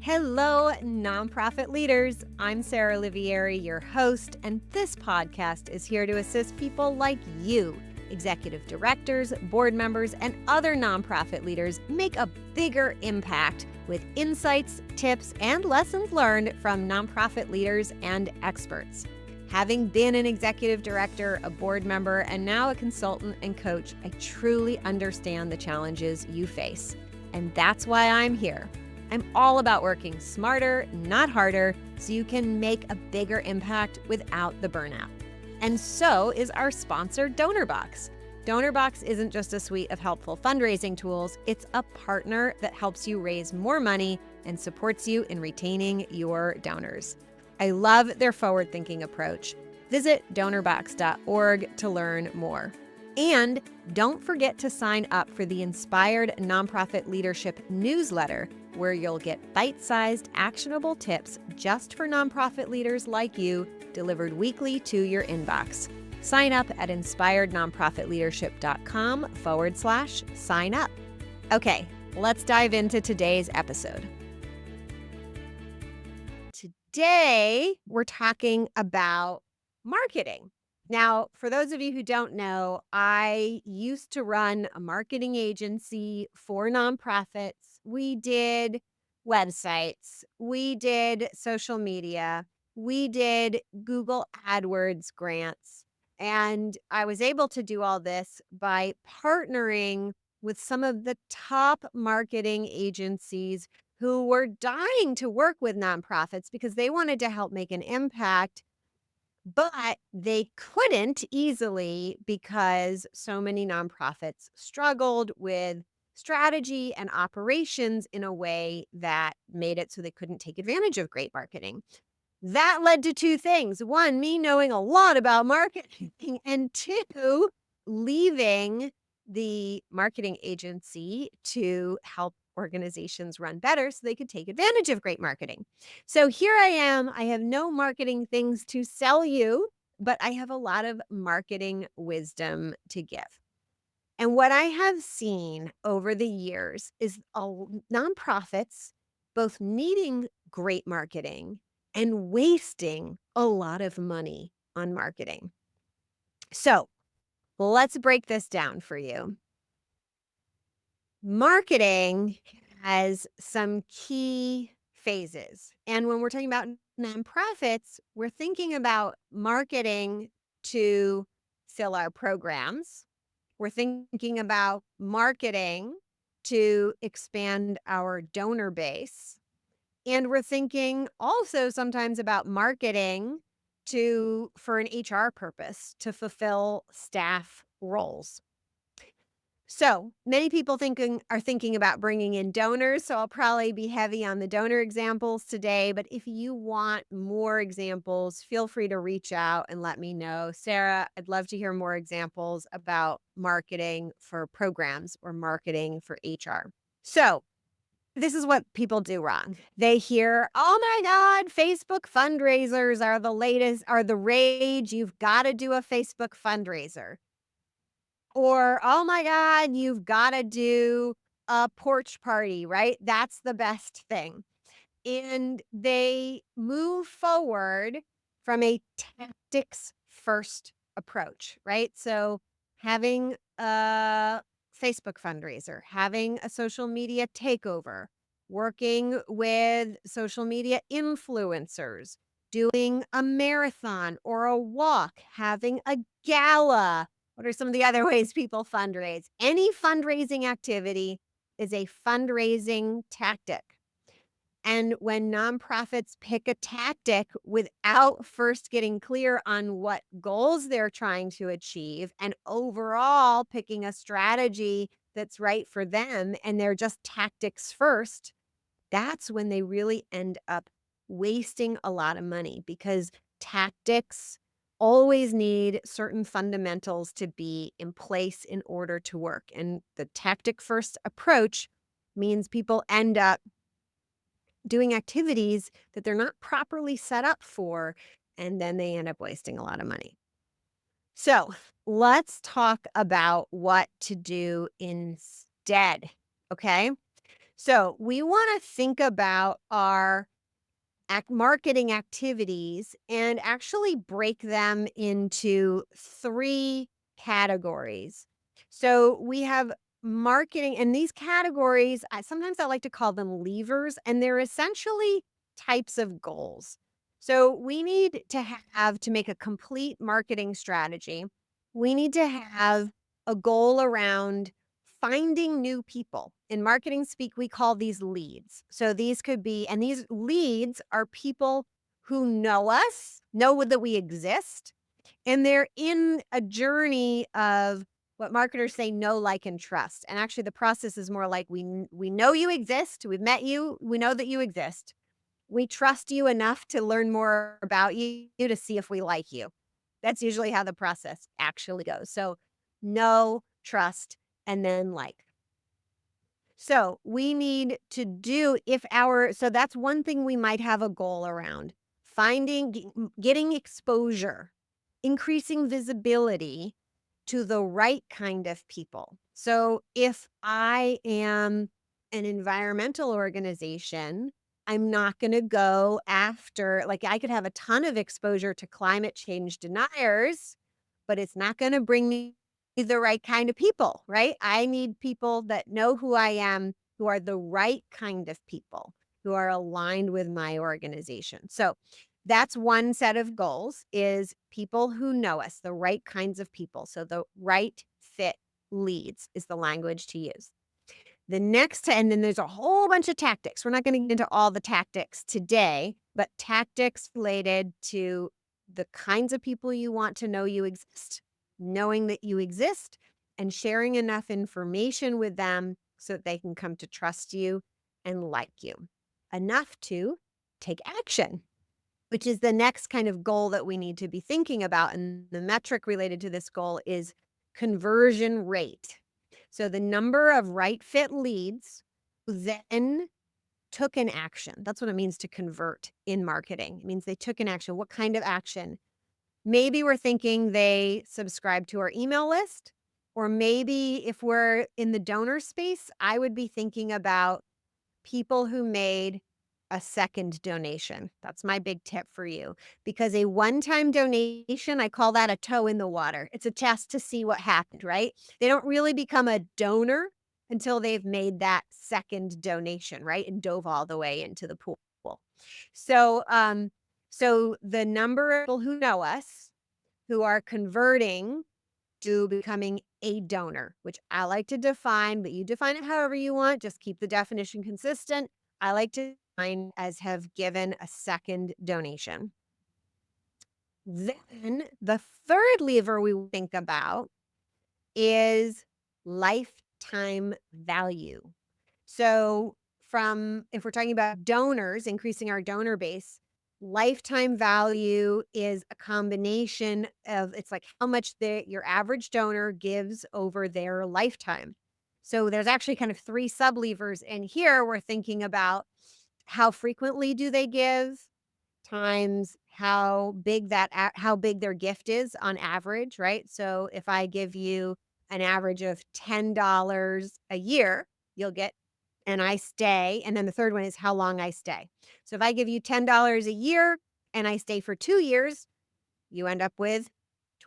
Hello, nonprofit leaders. I'm Sarah Olivieri, your host, and this podcast is here to assist people like you, executive directors, board members, and other nonprofit leaders, make a bigger impact with insights, tips, and lessons learned from nonprofit leaders and experts. Having been an executive director, a board member, and now a consultant and coach, I truly understand the challenges you face. And that's why I'm here. I'm all about working smarter, not harder, so you can make a bigger impact without the burnout. And so is our sponsor, DonorBox. DonorBox isn't just a suite of helpful fundraising tools, it's a partner that helps you raise more money and supports you in retaining your donors. I love their forward-thinking approach. Visit donorbox.org to learn more. And don't forget to sign up for the Inspired Nonprofit Leadership newsletter, where you'll get bite-sized, actionable tips just for nonprofit leaders like you, delivered weekly to your inbox. Sign up at inspirednonprofitleadership.com/sign up. Okay, let's dive into today's episode. Today, we're talking about marketing. Now, for those of you who don't know, I used to run a marketing agency for nonprofits. We did websites, we did social media, we did Google AdWords grants, and I was able to do all this by partnering with some of the top marketing agencies who were dying to work with nonprofits because they wanted to help make an impact, but they couldn't easily because so many nonprofits struggled with strategy and operations in a way that made it so they couldn't take advantage of great marketing. That led to two things. One, me knowing a lot about marketing, and two, leaving the marketing agency to help organizations run better so they could take advantage of great marketing. So here I am. I have no marketing things to sell you, but I have a lot of marketing wisdom to give. And what I have seen over the years is nonprofits both needing great marketing and wasting a lot of money on marketing. So let's break this down for you. Marketing has some key phases. And when we're talking about nonprofits, we're thinking about marketing to fill our programs. We're thinking about marketing to expand our donor base. And we're thinking also sometimes about marketing for an HR purpose to fulfill staff roles. So many people are thinking about bringing in donors. So I'll probably be heavy on the donor examples today. But if you want more examples, feel free to reach out and let me know. Sarah, I'd love to hear more examples about marketing for programs or marketing for HR. So this is what people do wrong. They hear, oh my God, Facebook fundraisers are the rage. You've got to do a Facebook fundraiser. Or, oh my God, you've got to do a porch party, right? That's the best thing. And they move forward from a tactics first approach, right? So having a Facebook fundraiser, having a social media takeover, working with social media influencers, doing a marathon or a walk, having a gala. What are some of the other ways people fundraise? Any fundraising activity is a fundraising tactic. And when nonprofits pick a tactic without first getting clear on what goals they're trying to achieve and overall picking a strategy that's right for them, and they're just tactics first, that's when they really end up wasting a lot of money, because tactics always need certain fundamentals to be in place in order to work. And the tactic first approach means people end up doing activities that they're not properly set up for, and then they end up wasting a lot of money. So let's talk about what to do instead, okay? So we want to think about our marketing activities and actually break them into three categories. So we have marketing, and these categories, sometimes I like to call them levers, and they're essentially types of goals. So we need to have to make a complete marketing strategy. We need to have a goal around finding new people. In marketing speak, we call these leads. So these could be, and these leads are people who know us, know that we exist, and they're in a journey of what marketers say know, like, and trust. And actually, the process is more like we know you exist, we've met you, we know that you exist. We trust you enough to learn more about you to see if we like you. That's usually how the process actually goes. So, know, trust, and then like. So we need to do if our so that's one thing we might have a goal around. Getting exposure, increasing visibility to the right kind of people. So if I am an environmental organization, I'm not going to go after, like, I could have a ton of exposure to climate change deniers, but it's not going to bring me the right kind of people, right? I need people that know who I am, who are the right kind of people, who are aligned with my organization. So that's one set of goals is people who know us, the right kinds of people. So the right fit leads is the language to use. The next, and then there's a whole bunch of tactics. We're not going to get into all the tactics today, but tactics related to the kinds of people you want to know you exist, knowing that you exist, and sharing enough information with them so that they can come to trust you and like you enough to take action, which is the next kind of goal that we need to be thinking about. And the metric related to this goal is conversion rate. So the number of right fit leads who then took an action. That's what it means to convert in marketing. It means they took an action. What kind of action? Maybe we're thinking they subscribe to our email list, or maybe if we're in the donor space, I would be thinking about people who made a second donation. That's my big tip for you, because a one-time donation, I call that a toe in the water. It's a test to see what happened, right? They don't really become a donor until they've made that second donation, right? And dove all the way into the pool. So, so the number of people who know us, who are converting to becoming a donor, which I like to define, but you define it however you want. Just keep the definition consistent. I like to define as have given a second donation. Then the third lever we think about is lifetime value. So, if we're talking about donors, increasing our donor base, lifetime value is a combination of it's like how much your average donor gives over their lifetime. So there's actually kind of three sub levers in here. We're thinking about how frequently do they give, times how big their gift is on average, right? So if I give you an average of $10 a year, you'll get and I stay, and then the third one is how long I stay. So if I give you $10 a year and I stay for 2 years, you end up with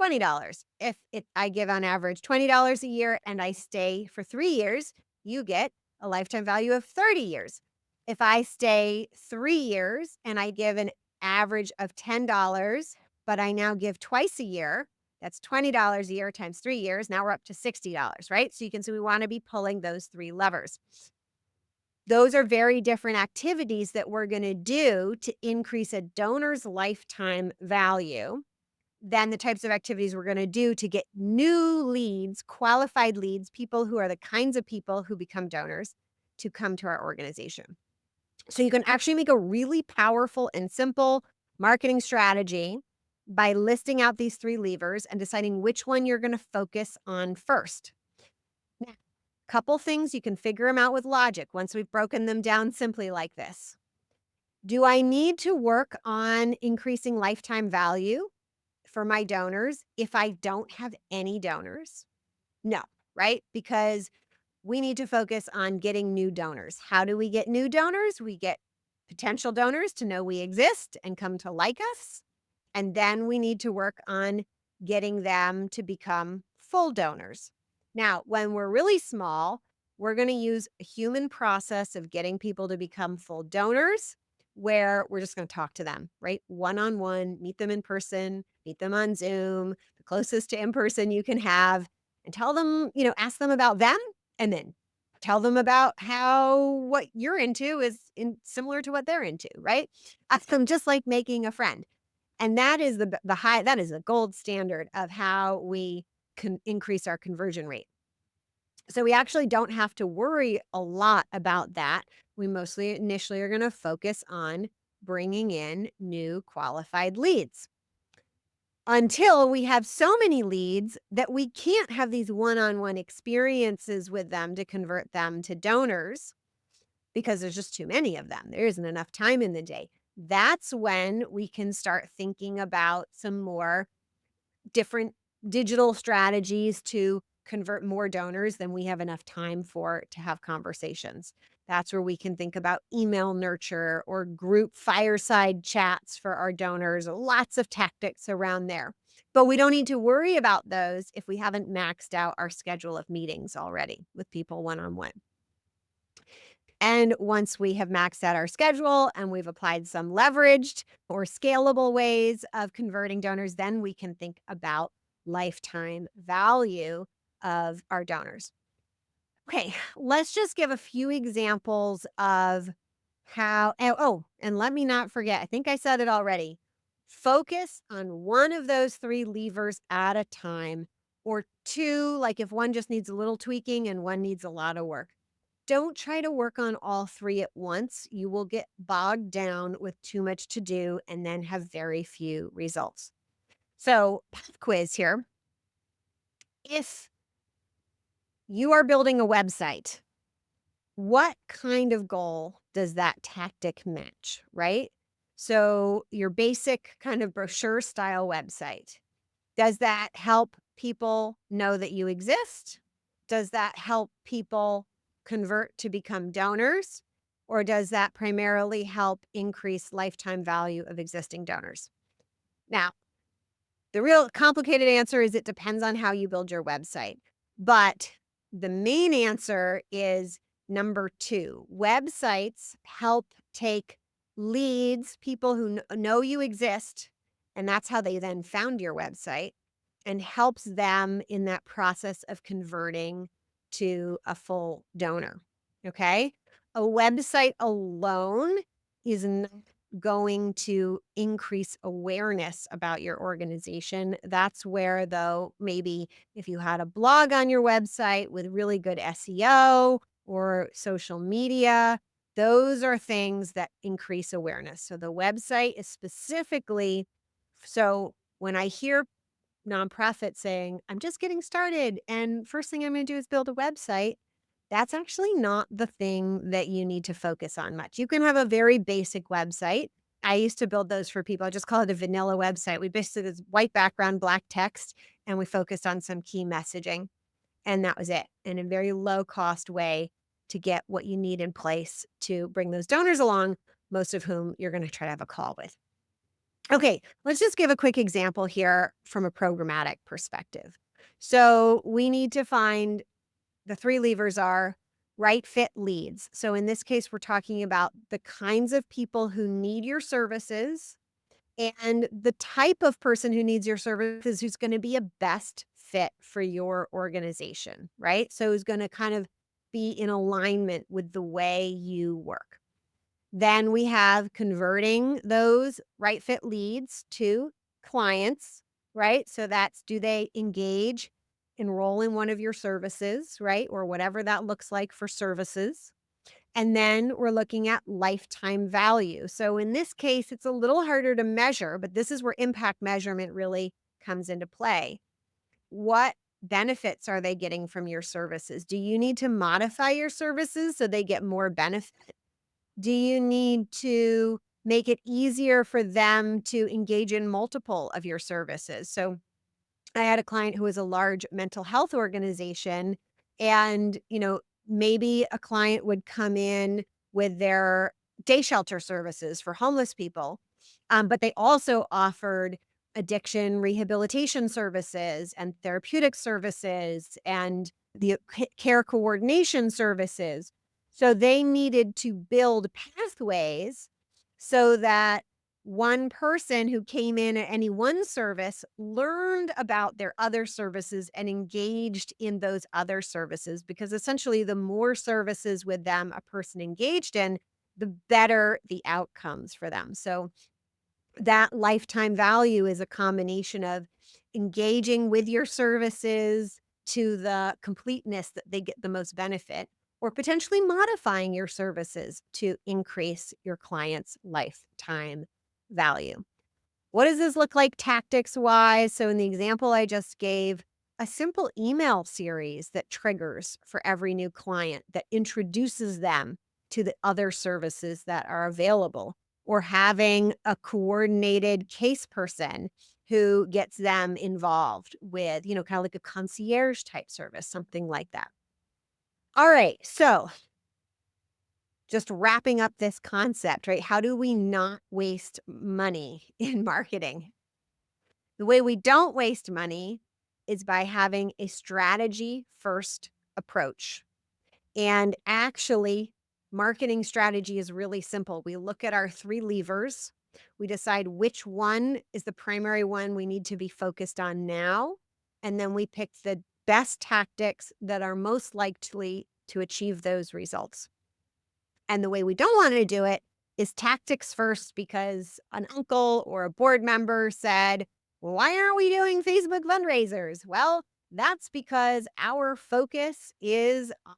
$20. If I give on average $20 a year and I stay for 3 years, you get a lifetime value of 30 years. If I stay 3 years and I give an average of $10, but I now give twice a year, that's $20 a year times 3 years. Now we're up to $60, right? So you can see we want to be pulling those three levers. Those are very different activities that we're going to do to increase a donor's lifetime value than the types of activities we're going to do to get new leads, qualified leads, people who are the kinds of people who become donors to come to our organization. So you can actually make a really powerful and simple marketing strategy by listing out these three levers and deciding which one you're going to focus on first. Now, couple things, you can figure them out with logic once we've broken them down simply like this. Do I need to work on increasing lifetime value for my donors if I don't have any donors? No, right? Because we need to focus on getting new donors. How do we get new donors? We get potential donors to know we exist and come to like us. And then we need to work on getting them to become full donors. Now, when we're really small, we're going to use a human process of getting people to become full donors where we're just going to talk to them, right? One on one, meet them in person, meet them on Zoom, the closest to in person you can have, and tell them, ask them about them and then tell them about how what you're into is similar to what they're into, right? Ask them just like making a friend. And that is that is the gold standard of how we can increase our conversion rate. So we actually don't have to worry a lot about that. We mostly initially are going to focus on bringing in new qualified leads until we have so many leads that we can't have these one-on-one experiences with them to convert them to donors because there's just too many of them. There isn't enough time in the day. That's when we can start thinking about some more different digital strategies to convert more donors than we have enough time for to have conversations. That's where we can think about email nurture or group fireside chats for our donors, lots of tactics around there. But we don't need to worry about those if we haven't maxed out our schedule of meetings already with people one on one. And once we have maxed out our schedule and we've applied some leveraged or scalable ways of converting donors, then we can think about lifetime value of our donors. Okay, let's just give a few examples of how. And let me not forget, I think I said it already. Focus on one of those three levers at a time, or two, like if one just needs a little tweaking and one needs a lot of work. Don't try to work on all three at once. You will get bogged down with too much to do and then have very few results. So, pop quiz here. If you are building a website, what kind of goal does that tactic match, right? So, your basic kind of brochure style website, does that help people know that you exist? Does that help people convert to become donors? Or does that primarily help increase lifetime value of existing donors? Now, the real complicated answer is it depends on how you build your website. But the main answer is number two. Websites help take leads, people who know you exist, and that's how they then found your website, and helps them in that process of converting to a full donor. Okay. A website alone is not going to increase awareness about your organization. That's where, though, maybe if you had a blog on your website with really good SEO or social media, those are things that increase awareness. So the website is specifically so when I hear nonprofits saying, I'm just getting started and first thing I'm going to do is build a website, that's actually not the thing that you need to focus on much. You can have a very basic website. I used to build those for people. I just call it a vanilla website. We basically this white background, black text, and we focused on some key messaging. And that was it. In a very low cost way to get what you need in place to bring those donors along, most of whom you're going to try to have a call with. Okay, let's just give a quick example here from a programmatic perspective. So we need to find the three levers are right fit leads. So in this case, we're talking about the kinds of people who need your services and the type of person who needs your services who's going to be a best fit for your organization, right? So who's going to kind of be in alignment with the way you work. Then we have converting those right fit leads to clients, right? So that's do they engage, enroll in one of your services, right? Or whatever that looks like for services. And then we're looking at lifetime value. So in this case, it's a little harder to measure, but this is where impact measurement really comes into play. What benefits are they getting from your services? Do you need to modify your services so they get more benefit? Do you need to make it easier for them to engage in multiple of your services? So I had a client who was a large mental health organization and, maybe a client would come in with their day shelter services for homeless people, but they also offered addiction rehabilitation services and therapeutic services and the care coordination services. So they needed to build pathways so that one person who came in at any one service learned about their other services and engaged in those other services, because essentially the more services with them a person engaged in, the better the outcomes for them. So that lifetime value is a combination of engaging with your services to the completeness that they get the most benefit, or potentially modifying your services to increase your client's lifetime value. What does this look like tactics wise? So, in the example I just gave, a simple email series that triggers for every new client that introduces them to the other services that are available, or having a coordinated case person who gets them involved with, kind of like a concierge type service, something like that. All right. So, just wrapping up this concept, right? How do we not waste money in marketing? The way we don't waste money is by having a strategy first approach. And actually, marketing strategy is really simple. We look at our 3 levers. We decide which one is the primary one we need to be focused on now. And then we pick the best tactics that are most likely to achieve those results. And the way we don't want to do it is tactics first because an uncle or a board member said, "Why aren't we doing Facebook fundraisers?" Well, that's because our focus is on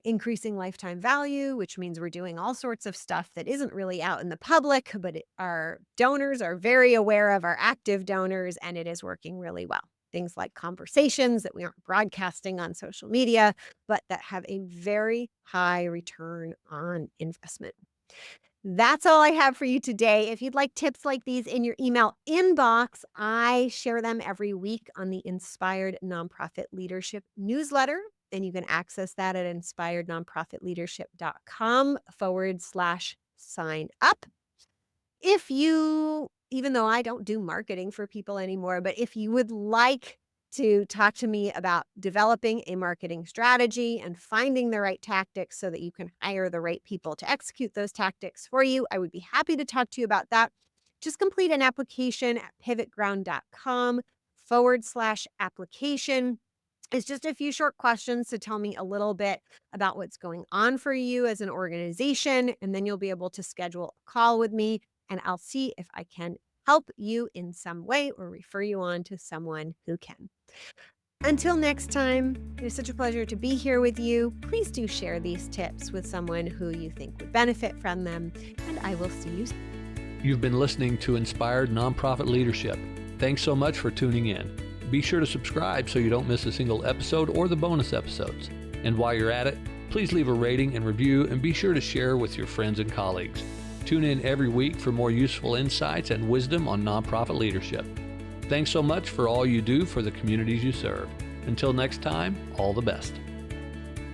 increasing lifetime value, which means we're doing all sorts of stuff that isn't really out in the public, but our donors are very aware of, our active donors, and it is working really well. Things like conversations that we aren't broadcasting on social media, but that have a very high return on investment. That's all I have for you today. If you'd like tips like these in your email inbox, I share them every week on the Inspired Nonprofit Leadership newsletter. And you can access that at inspirednonprofitleadership.com/sign up. If you, even though I don't do marketing for people anymore, but if you would like to talk to me about developing a marketing strategy and finding the right tactics so that you can hire the right people to execute those tactics for you, I would be happy to talk to you about that. Just complete an application at pivotground.com/application. It's just a few short questions to tell me a little bit about what's going on for you as an organization, and then you'll be able to schedule a call with me, and I'll see if I can help you in some way or refer you on to someone who can. Until next time, it is such a pleasure to be here with you. Please do share these tips with someone who you think would benefit from them, and I will see you soon. You've been listening to Inspired Nonprofit Leadership. Thanks so much for tuning in. Be sure to subscribe so you don't miss a single episode or the bonus episodes. And while you're at it, please leave a rating and review, and be sure to share with your friends and colleagues. Tune in every week for more useful insights and wisdom on nonprofit leadership. Thanks so much for all you do for the communities you serve. Until next time, all the best.